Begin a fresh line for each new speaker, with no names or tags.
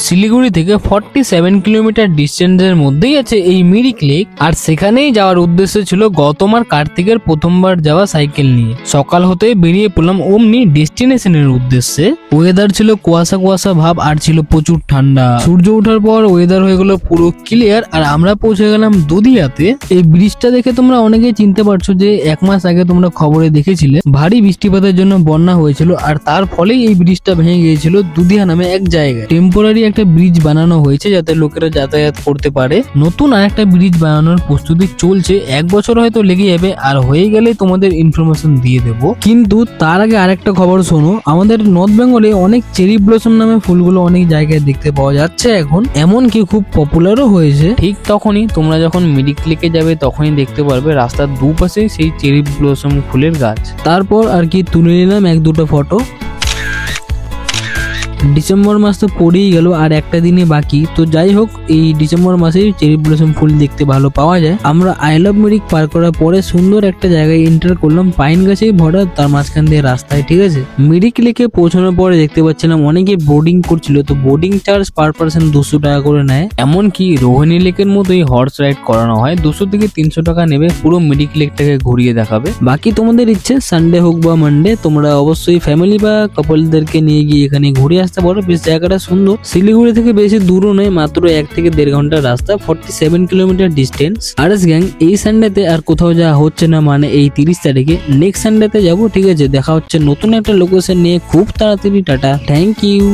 শিলিগুড়ি থেকে 47 কিলোমিটার ডিস্টেন্সের মধ্যেই আছে এই মিরিক লেক। আর সেখানেই যাওয়ার উদ্দেশ্য ছিল গৌতম আর কার্তিকের প্রথমবার যাওয়া সাইকেল নিয়ে। সকাল হতেই বেরিয়ে পড়লাম অমনি ডেস্টিনেশনের উদ্দেশ্যে। ওয়েদার ছিল কুয়াশা কুয়াশা ভাব আর ছিল প্রচুর ঠান্ডা। সূর্য ওঠার পর ওয়েদার হয়ে গেল পুরো ক্লিয়ার আর আমরা পৌঁছে গেলাম দুধিয়াতে। এই ব্রিজটা দেখে তোমরা অনেকেই চিনতে পারছো যে 1 মাস আগে তোমরা খবরে দেখেছিলে ভারী বৃষ্টিপাতের জন্য বন্যা হয়েছিল আর তার ফলেই এই ব্রিজটা ভেঙে গিয়েছিল দুধিয়া নামে এক জায়গায়। টেম্পোরারি একটা ব্রিজ বানানো হয়েছে যাতে লোকেরা যাতায়াত করতে পারে। নতুন আর একটা ব্রিজ বানানোর প্রস্তুতি চলছে, 1 বছর হয়তো লেগে যাবে আর হয়ে গেলে তোমাদের ইনফরমেশন দিয়ে দেবো। কিন্তু তার আগে আরেকটা খবর শোনো, আমাদের নর্থ বেঙ্গলে অনেক চেরি ব্লসম নামে ফুলগুলো অনেক জায়গায় দেখতে পাওয়া যাচ্ছে এখন, এমনকি খুব পপুলারও হয়েছে। ঠিক তখনই তোমরা যখন মিরিক লেকে যাবে তখনই দেখতে পারবে রাস্তার দুপাশে সেই চেরি ব্লসম ফুলের গাছ। তারপর আর কি তুলে নিলাম 1-2টা ফটো। ডিসেম্বর মাস তো পড়েই গেল আর একটা দিনে বাকি, তো যাই হোক এই ডিসেম্বর মাসেই চেরি ব্লসম ফুল দেখতে ভালো পাওয়া যায়। আমরা আই লাভ মিরিক পার করার পরে সুন্দর একটা জায়গায় এন্টার করলাম, পাইন গাছেই ভরা, তার মাঝখান দিয়ে রাস্তায়। ঠিক আছে, মিরিক লেকে পৌঁছানোর পরে দেখতে পাচ্ছিলাম অনেকে বোর্ডিং করছিল, তো বোর্ডিং চার্জ পার পার্সন 200 টাকা করে নেয়। এমনকি রোহিণী লেকের মতোই হর্স রাইড করানো হয়, 200 থেকে 300 টাকা নেবে, পুরো মিরিক লেকটাকে ঘুরিয়ে দেখাবে। বাকি তোমাদের ইচ্ছে, সানডে হোক বা মানডে তোমরা অবশ্যই ফ্যামিলি বা কাপলদেরকে নিয়ে গিয়ে এখানে ঘুরে আসতে পারো। বেশ জায়গাটা সুন্দর, শিলিগুড়ি থেকে বেশি দূরও নয়, মাত্র 1 থেকে 1.5 ঘন্টার রাস্তা, 47 কিলোমিটার ডিস্টেন্স। আর গ্যাং এই সানডেতে আর কোথাও যাওয়া হচ্ছে না, মানে এই 30 তারিখে, নেক্সট সানডেতে যাবো। ঠিক আছে, দেখা হচ্ছে নতুন একটা লোকেশন নিয়ে খুব তাড়াতাড়ি। Tata, thank you.